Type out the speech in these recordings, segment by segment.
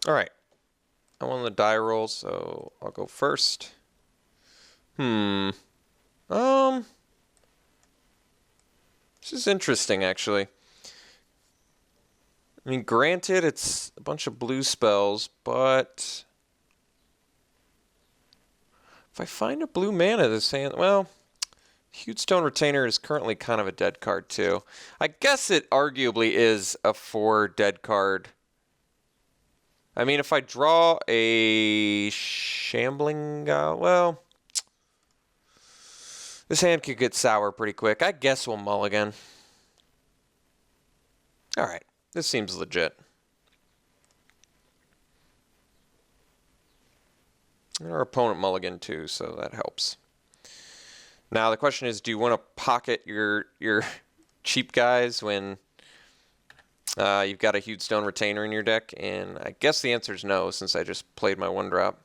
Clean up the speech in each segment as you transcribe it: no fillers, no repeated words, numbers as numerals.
All right. I want the die roll, so I'll go first. This is interesting, actually. I mean, granted, it's a bunch of blue spells, but if I find a blue mana this hand, well, Huge Stone Retainer is currently kind of a dead card, too. I guess it arguably is a 4 dead card. I mean, if I draw a Shambling, well, this hand could get sour pretty quick. I guess we'll mulligan. All right, this seems legit. And our opponent mulligan too, so that helps. Now the question is, do you want to pocket your cheap guys when you've got a Huge Stone Retainer in your deck? And I guess the answer is no, since I just played my 1-drop.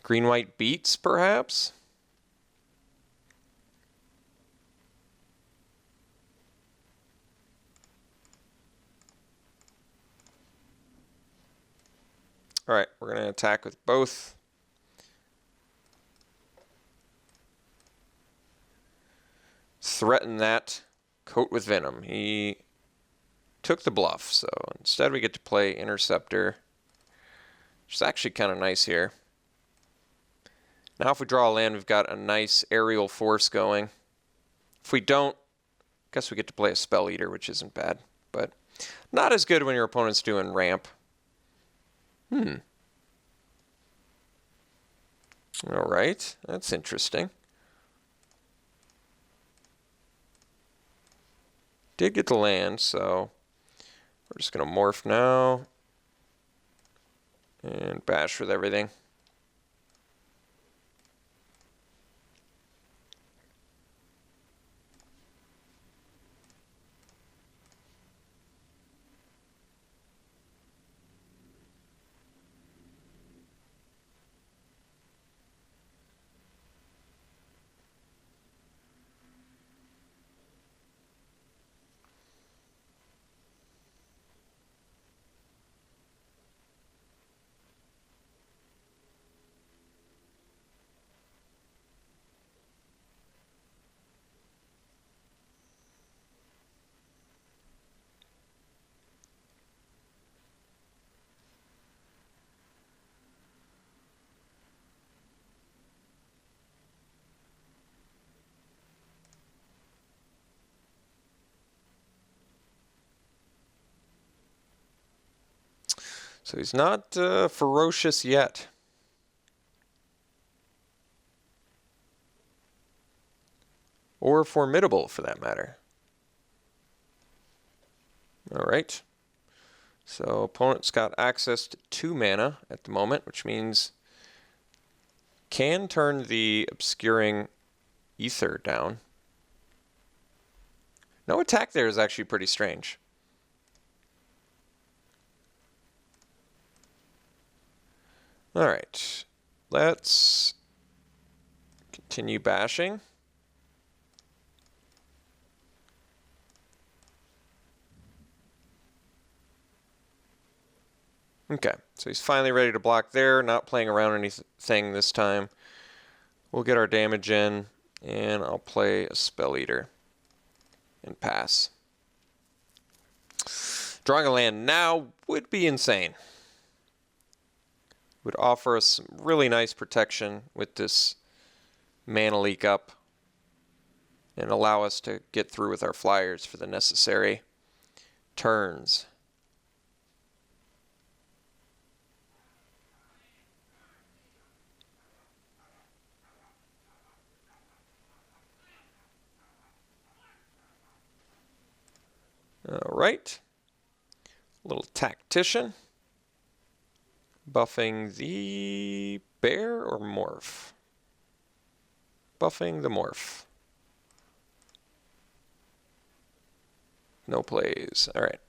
Green-white beats, perhaps? All right, we're going to attack with both. Threaten that. Coat with Venom. He took the bluff, so instead we get to play Interceptor, which is actually kind of nice here. Now if we draw a land, we've got a nice aerial force going. If we don't, I guess we get to play a Spell Eater, which isn't bad, but not as good when your opponent's doing ramp. All right, that's interesting. Did get the land, so we're just going to morph now and bash with everything. So he's not ferocious yet. Or formidable, for that matter. All right. So opponent's got access to 2 mana at the moment, which means can turn the Obscuring Ether down. No attack there is actually pretty strange. All right, let's continue bashing. Okay, so he's finally ready to block there, not playing around anything this time. We'll get our damage in, and I'll play a Spell Eater and pass. Drawing a land now would be insane. Would offer us some really nice protection with this mana leak up and allow us to get through with our flyers for the necessary turns. All right, a little Tactician. Buffing the bear or morph? Buffing the morph. No plays. All right.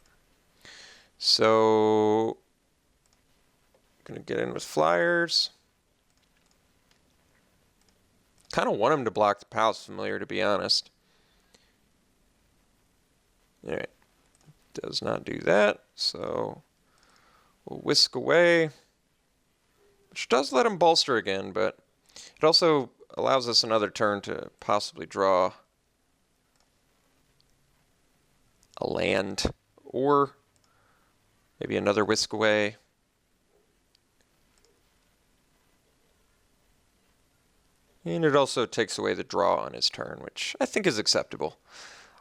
So, gonna get in with flyers. Kind of want him to block the Palace Familiar, to be honest. All right. Does not do that, so we'll whisk away. Which does let him bolster again, but it also allows us another turn to possibly draw a land, or maybe another whisk away. And it also takes away the draw on his turn, which I think is acceptable.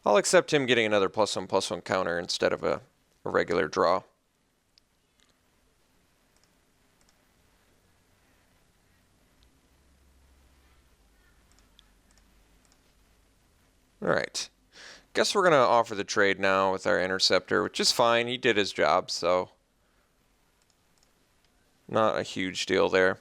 I'll accept him getting another +1/+1 counter instead of a regular draw. All right. Guess we're going to offer the trade now with our interceptor, which is fine. He did his job, so not a huge deal there.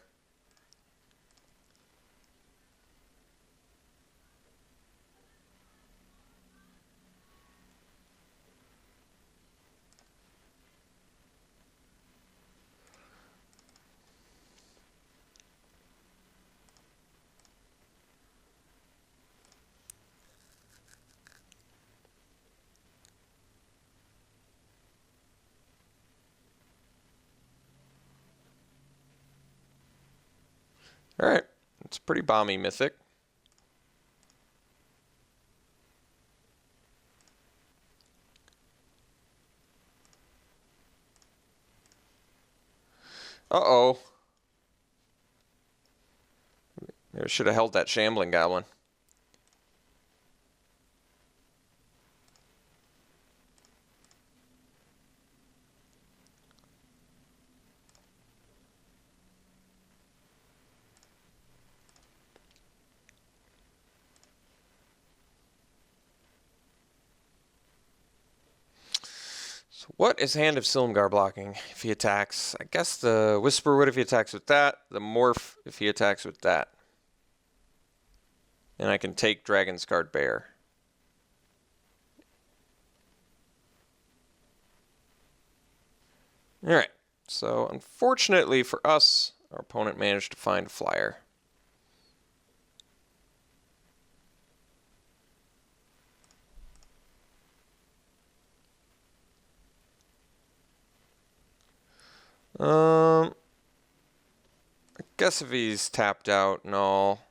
All right. It's pretty bomby mythic. Uh-oh. Maybe I should have held that Shambling Goblin. So what is Hand of Silumgar blocking if he attacks? I guess the Whisperwood if he attacks with that, the Morph if he attacks with that. And I can take Dragon's Guard Bear. Alright, so unfortunately for us, our opponent managed to find a flyer. I guess if he's tapped out and all.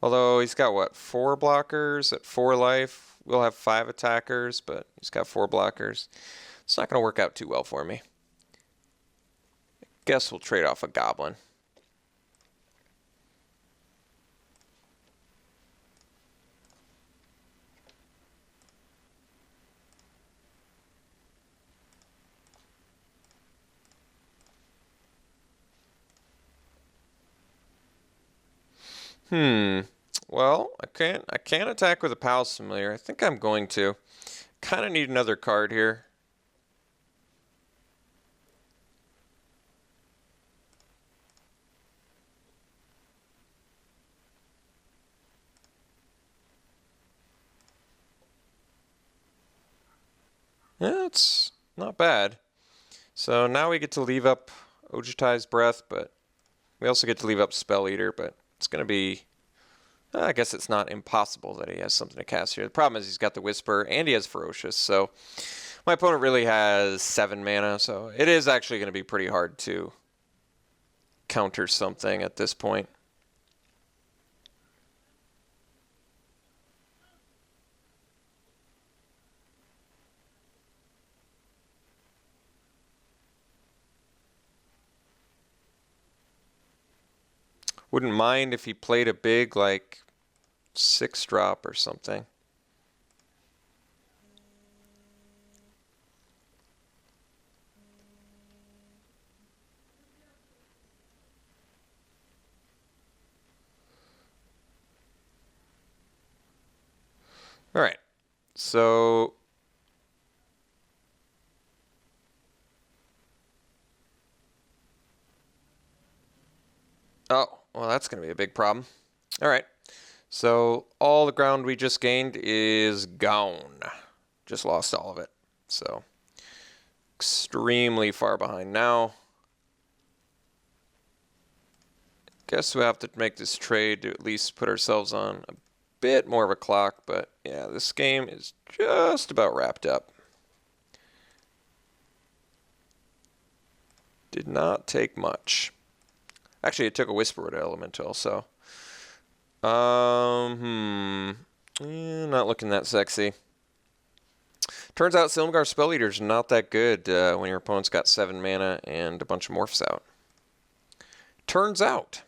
Although he's got, what, 4 blockers at 4 life? We'll have 5 attackers, but he's got 4 blockers. It's not going to work out too well for me. I guess we'll trade off a Goblin. Well, I can't attack with a Palace Familiar. I think I'm going to. Kind of need another card here. Yeah, it's not bad. So now we get to leave up Ojutai's Breath, but we also get to leave up Spell Eater, but it's going to be... I guess it's not impossible that he has something to cast here. The problem is he's got the Whisper and he has Ferocious, so my opponent really has 7 mana, so it is actually going to be pretty hard to counter something at this point. Wouldn't mind if he played a big, like, 6-drop or something. All right, so oh, well, that's going to be a big problem. All right, so all the ground we just gained is gone. just lost all of it. So extremely far behind now. Guess we have to make this trade to at least put ourselves on a bit more of a clock, but yeah, this game is just about wrapped up. Did not take much. Actually, it took a Whisperwood Elemental, so not looking that sexy. Turns out Silumgar Spell Eater's not that good when your opponent's got 7 mana and a bunch of morphs out. Turns out.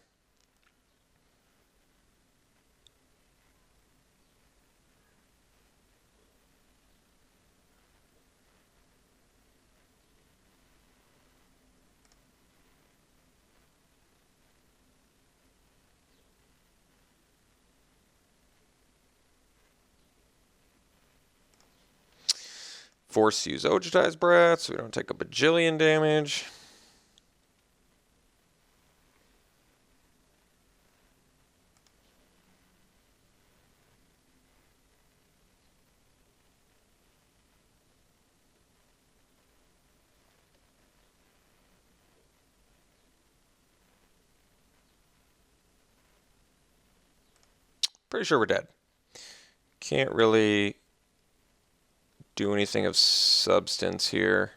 Force to use Ojutai's Breath, so we don't take a bajillion damage. Pretty sure we're dead. Can't really do anything of substance here.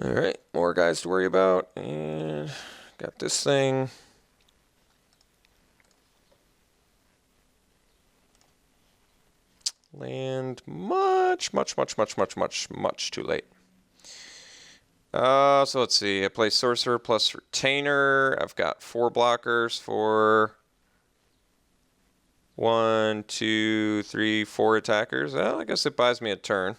All right, more guys to worry about, and got this thing. Land much too late. So let's see. I play Sorcerer plus Retainer. I've got 4 blockers for 1, 2, 3, 4 attackers. Well, I guess it buys me a turn.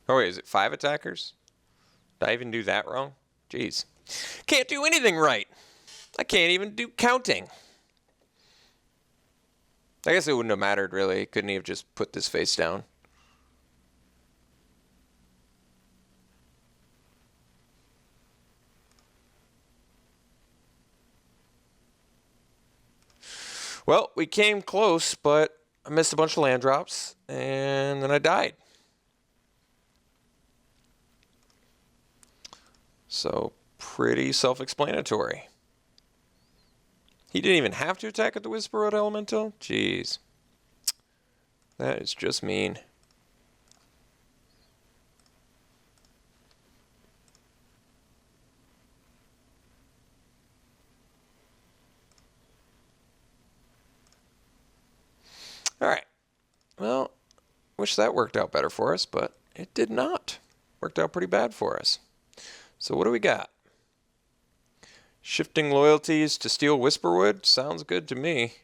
Oh wait, is it 5 attackers? Did I even do that wrong? Jeez. Can't do anything right. I can't even do counting. I guess it wouldn't have mattered really. Couldn't he have just put this face down? Well, we came close, but I missed a bunch of land drops, and then I died. So, pretty self-explanatory. He didn't even have to attack with the Whisperwood Elemental? Jeez. That is just mean. Alright. Well, wish that worked out better for us, but it did not. Worked out pretty bad for us. So what do we got? Shifting loyalties to steal Whisperwood? Sounds good to me.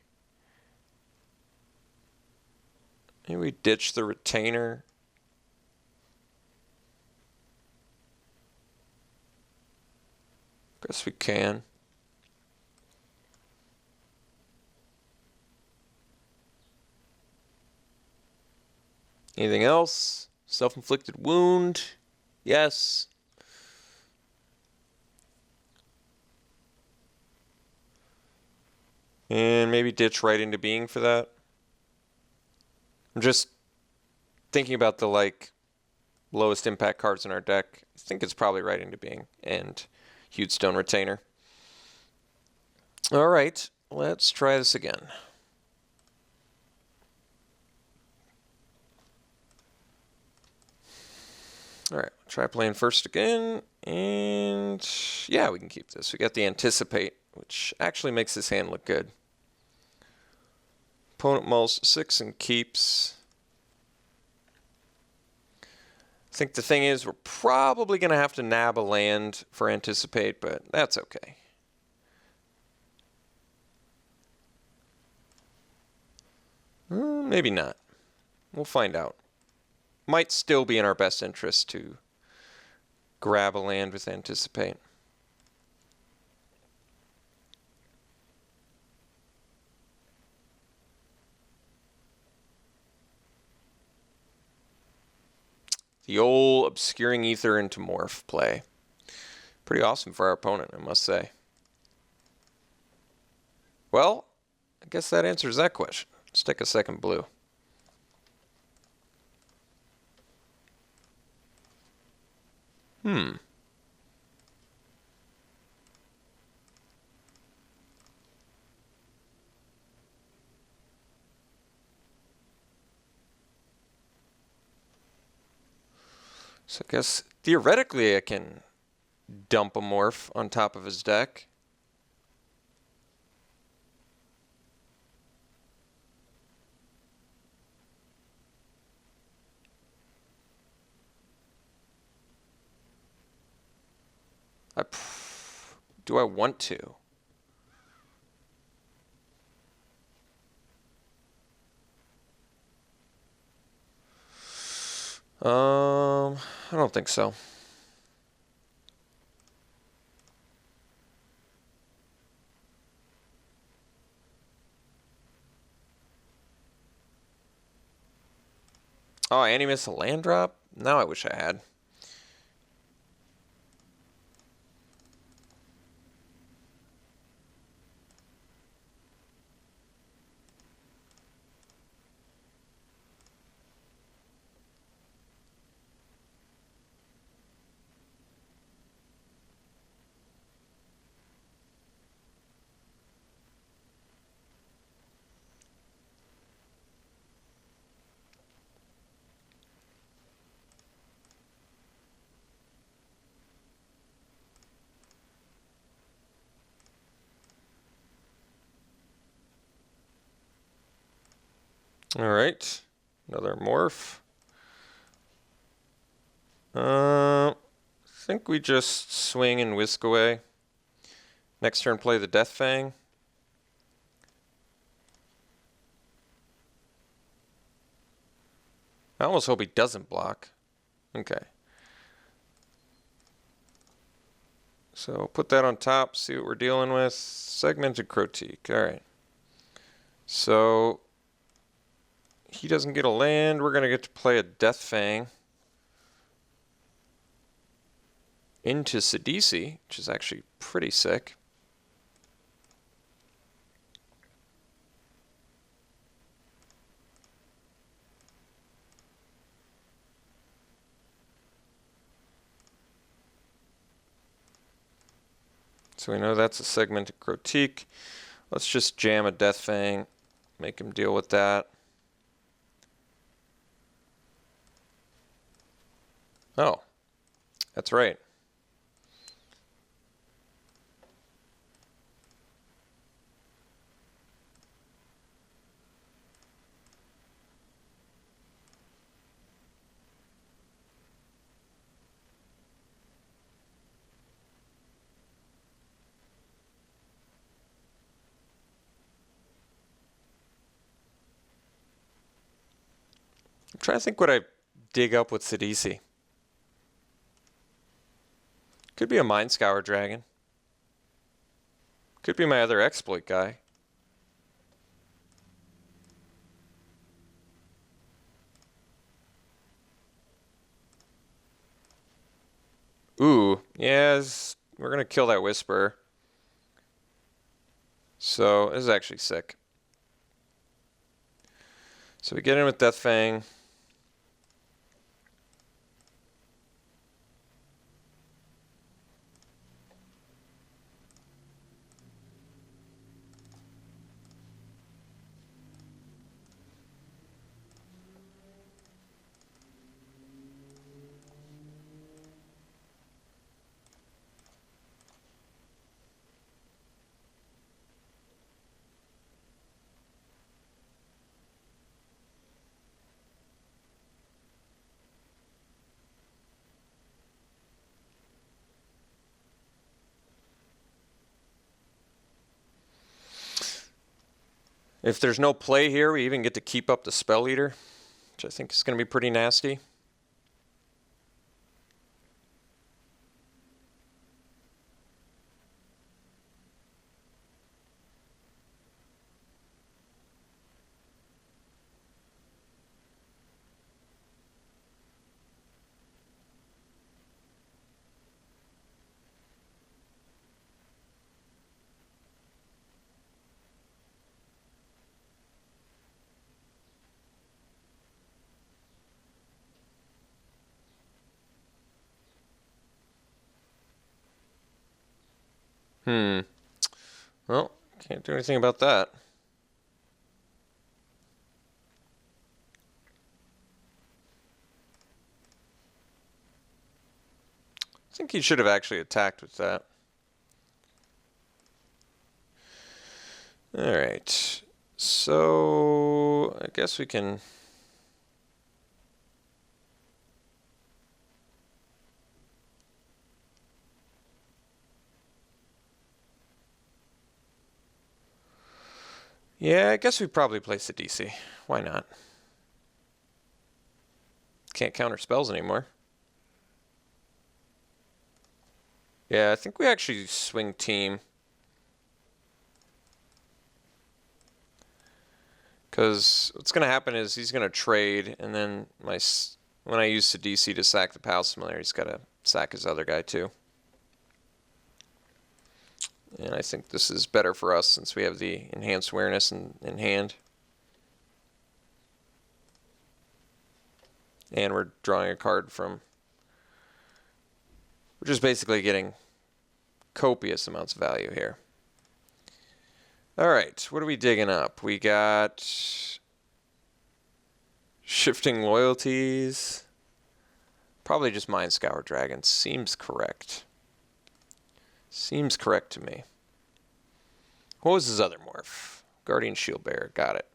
Maybe we ditch the Retainer. Guess we can. Anything else? Self-inflicted wound? Yes. And maybe ditch right into being for that. I'm just thinking about the lowest impact cards in our deck. I think it's probably right into being and Huge Stone Retainer. All right, let's try this again. All right, try playing first again, and yeah, we can keep this. We got the Anticipate, which actually makes this hand look good. Opponent mulls 6 and keeps. I think the thing is we're probably going to have to nab a land for anticipate, but that's okay. Maybe not. We'll find out. Might still be in our best interest to grab a land with anticipate. The old obscuring ether into morph play. Pretty awesome for our opponent, I must say. Well, I guess that answers that question. Let's take a second blue. So I guess theoretically I can dump a morph on top of his deck. Do I want to? I don't think so. Oh, and he missed a land drop? Now I wish I had. All right, another morph. I think we just swing and whisk away. Next turn, play the Death Fang. I almost hope he doesn't block. Okay. So put that on top, see what we're dealing with. Segmented Crotique, all right. So he doesn't get a land. We're going to get to play a Death Fang into Sidisi, which is actually pretty sick. So we know that's a Segmented Crotique. Let's just jam a Death Fang, make him deal with that. Oh, that's right. I'm trying to think what I dig up with Sidisi. Could be a Mind Scour Dragon. Could be my other exploit guy. Ooh, yes, we're going to kill that Whisperer. So this is actually sick. So we get in with Death Fang. If there's no play here, we even get to keep up the Spell Eater, which I think is going to be pretty nasty. Well, can't do anything about that. I think he should have actually attacked with that. Alright. So, I guess we can... Yeah, I guess we probably place the DC. Why not? Can't counter spells anymore. Yeah, I think we actually swing team. Because what's going to happen is he's going to trade, and then when I use the DC to sack the Palace Familiar, he's got to sack his other guy too. And I think this is better for us since we have the enhanced awareness in hand. And we're drawing a card from... We're just basically getting copious amounts of value here. Alright, what are we digging up? We got... Shifting Loyalties. Probably just Mind Scour Dragons. Seems correct. Seems correct to me. What was his other morph? Guardian Shield Bearer. Got it.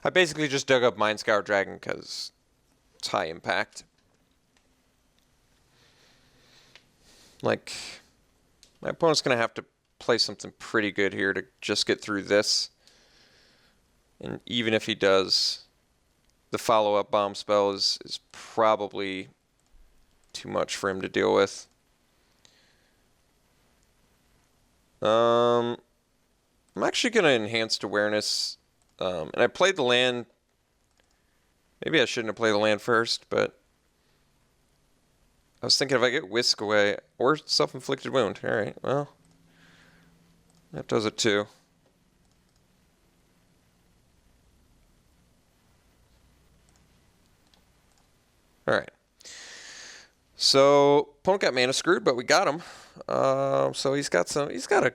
I basically just dug up Mind Scour Dragon because it's high impact. Like, my opponent's going to have to play something pretty good here to just get through this. And even if he does, the follow-up bomb spell is probably too much for him to deal with. I'm actually going to Enhanced Awareness. And I played the land. Maybe I shouldn't have played the land first, but I was thinking if I get Whisk Away or Self-Inflicted Wound. Alright, well, that does it too. Alright. So, opponent got mana screwed, but we got him. So he's got a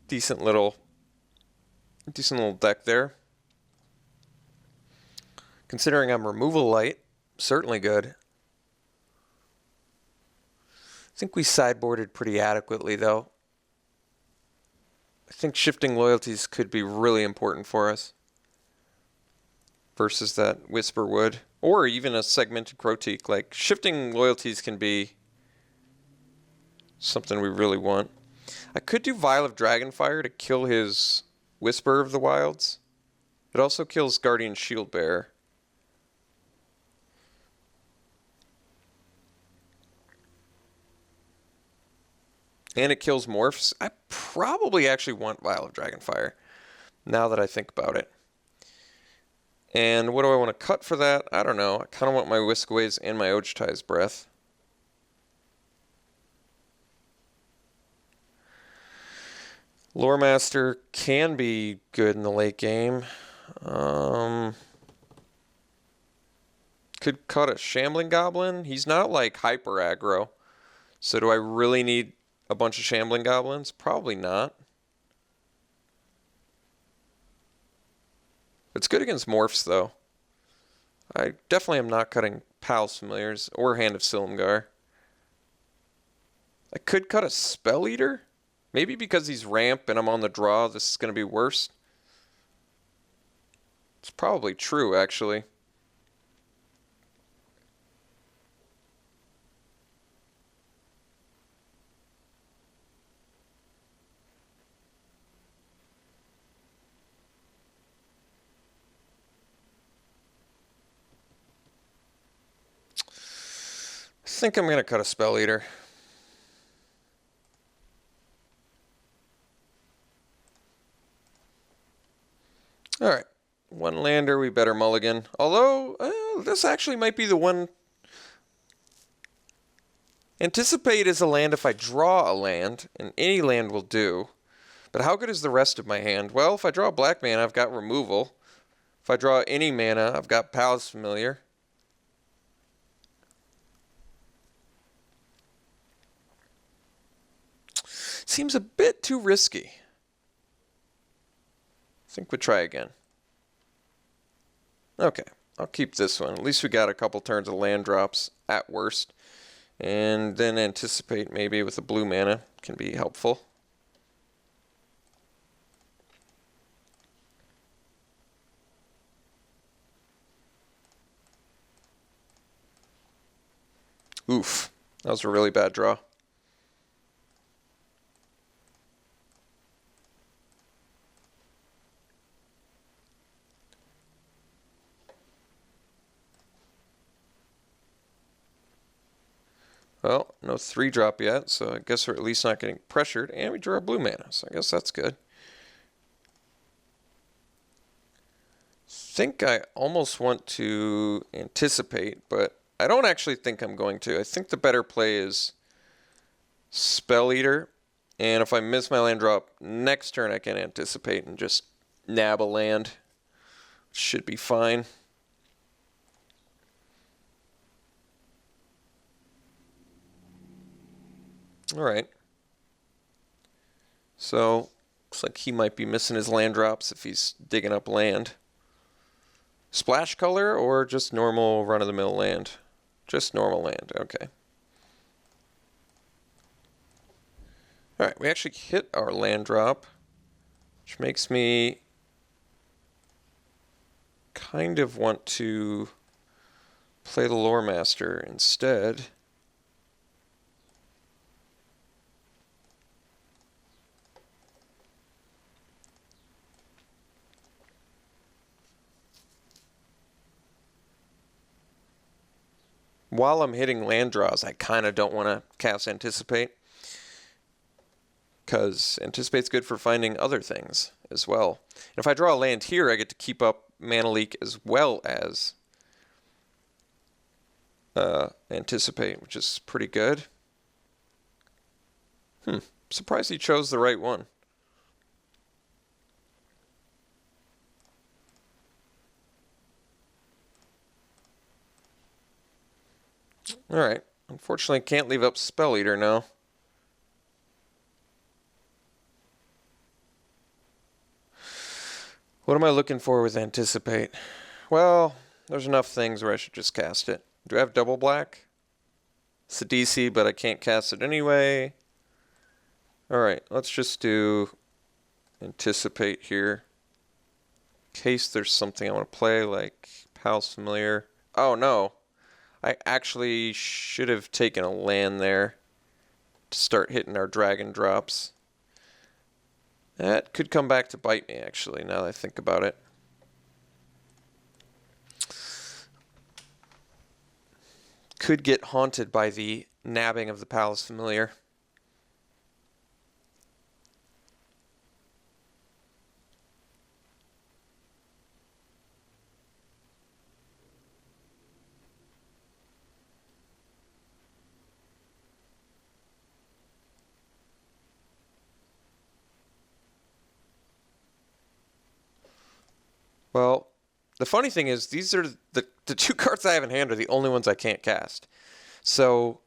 decent little deck there. Considering I'm removal light, certainly good. I think we sideboarded pretty adequately, though. I think Shifting Loyalties could be really important for us versus that Whisper would, or even a Segmented Croteak. Like, Shifting Loyalties can be something we really want. I could do Vial of Dragonfire to kill his Whisper of the Wilds. It also kills Guardian Shield Bearer. And it kills morphs. I probably actually want Vial of Dragonfire, now that I think about it. And what do I want to cut for that? I don't know. I kind of want my Whiskaways and my Ojtai's Breath. Loremaster can be good in the late game. Could cut a Shambling Goblin. He's not like hyper aggro. So do I really need a bunch of Shambling Goblins? Probably not. It's good against morphs, though. I definitely am not cutting Palace Familiars or Hand of Silumgar. I could cut a Spell Eater. Maybe because he's ramp and I'm on the draw, this is going to be worse. It's probably true, actually. think I'm going to cut a Spell Eater. Alright, one lander, we better mulligan. Although, this actually might be the one. Anticipate is a land if I draw a land, and any land will do. But how good is the rest of my hand? Well, if I draw black mana, I've got removal. If I draw any mana, I've got Palace Familiar. Seems a bit too risky. I think we'll try again. Okay, I'll keep this one. At least we got a couple turns of land drops at worst. And then anticipate maybe with a blue mana can be helpful. Oof, that was a really bad draw. Well, no 3-drop yet, so I guess we're at least not getting pressured, and we draw a blue mana, so I guess that's good. I think I almost want to anticipate, but I don't actually think I'm going to. I think the better play is Spell Eater, and if I miss my land drop next turn, I can anticipate and just nab a land. Should be fine. Alright. So, looks like he might be missing his land drops if he's digging up land. Splash color or just normal run-of-the-mill land? Just normal land, okay. Alright, we actually hit our land drop, which makes me kind of want to play the Lore Master instead. While I'm hitting land draws, I kind of don't want to cast Anticipate, because Anticipate's good for finding other things as well. And if I draw a land here, I get to keep up Mana Leak as well as Anticipate, which is pretty good. Surprised he chose the right one. Alright, unfortunately can't leave up Spell Eater now. What am I looking for with Anticipate? Well, there's enough things where I should just cast it. Do I have double black? It's a DC, but I can't cast it anyway. Alright, let's just do Anticipate here. In case there's something I want to play, like Palace Familiar. Oh no. I actually should have taken a land there to start hitting our dragon drops. That could come back to bite me, actually, now that I think about it. Could get haunted by the nabbing of the Palace Familiar. Well, the funny thing is, these are the 2 cards I have in hand are the only ones I can't cast. So,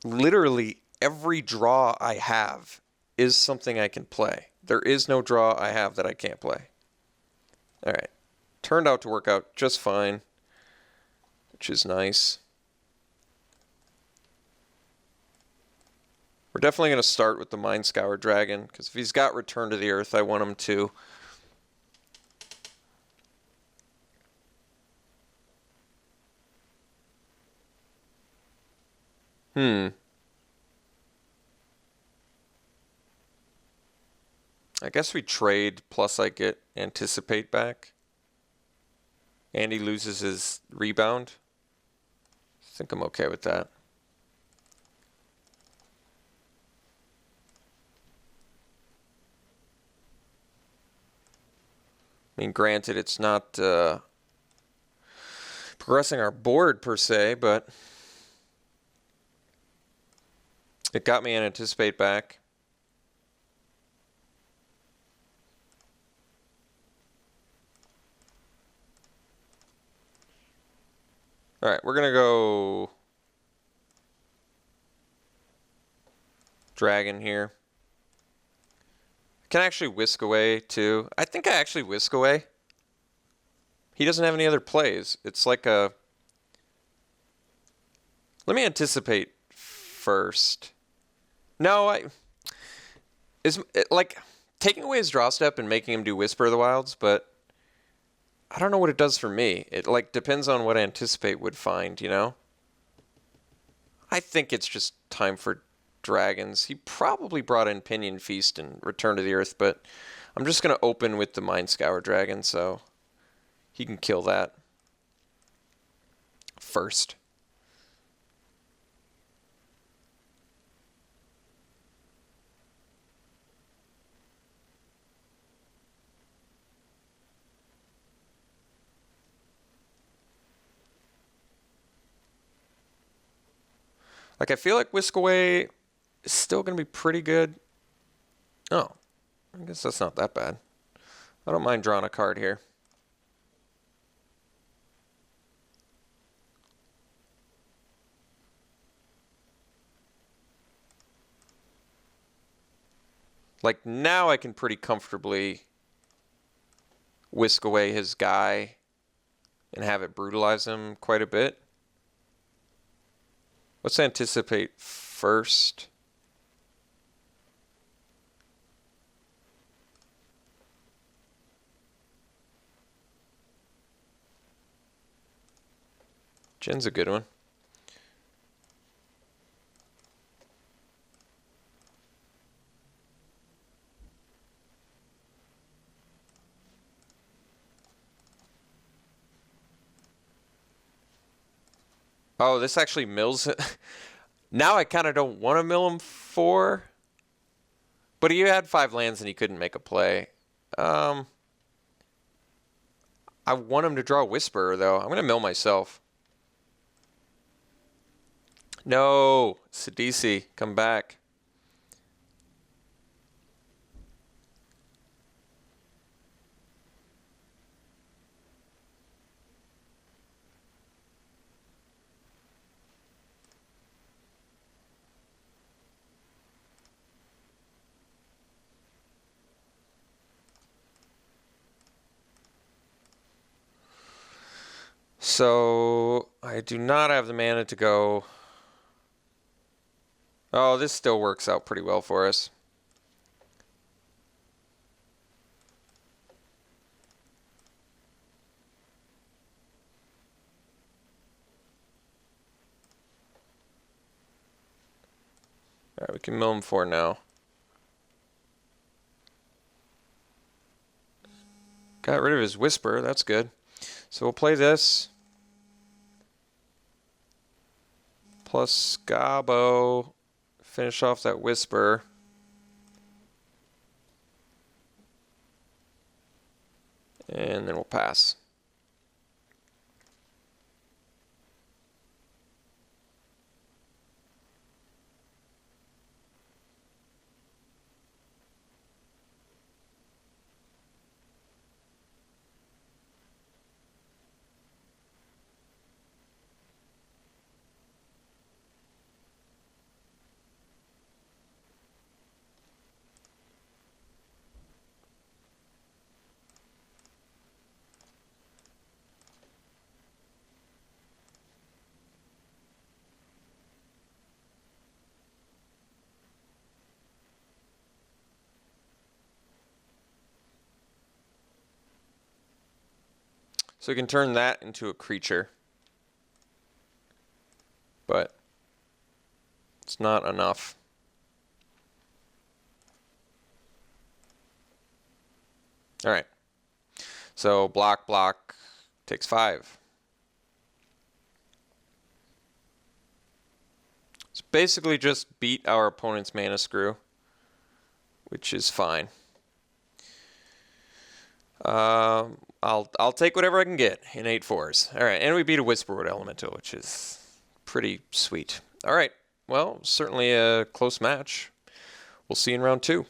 literally every draw I have is something I can play. There is no draw I have that I can't play. Alright. Turned out to work out just fine, which is nice. We're definitely going to start with the Mind Scour Dragon, because if he's got Return to the Earth, I want him to. I guess we trade, plus I get Anticipate back. And he loses his rebound. think I'm okay with that. I mean, granted, it's not progressing our board per se, but it got me an anticipate back. All right, we're gonna go dragon here. Can actually whisk away too. I think I actually whisk away. He doesn't have any other plays. It's like a... Let me anticipate first. No, like taking away his draw step and making him do Whisper of the Wilds, but I don't know what it does for me. It like depends on what anticipate would find, you know? I think it's just time for dragons. He probably brought in Pinion Feast and Return to the Earth, but I'm just going to open with the Mind Scour Dragon, so he can kill that first. Like, I feel like Whisk Away is still going to be pretty good. Oh, I guess that's not that bad. I don't mind drawing a card here. Like, now I can pretty comfortably whisk away his guy and have it brutalize him quite a bit. Let's anticipate first. Jen's a good one. Oh, this actually mills it. Now I kind of don't want to mill him 4. But he had 5 lands and he couldn't make a play. I want him to draw Whisperer, though. I'm going to mill myself. No, Sidisi, come back. So I do not have the mana to go. Oh, this still works out pretty well for us. All right, we can mill him 4 now. Got rid of his Whisper, that's good. So we'll play this. Plus Gabo. Finish off that Whisper. And then we'll pass. So we can turn that into a creature. But it's not enough. All right. So block takes 5. So basically just beat our opponent's mana screw, which is fine. I'll take whatever I can get in 8/4s. All right, and we beat a Whisperwood Elemental, which is pretty sweet. All right, well, certainly a close match. We'll see you in round 2.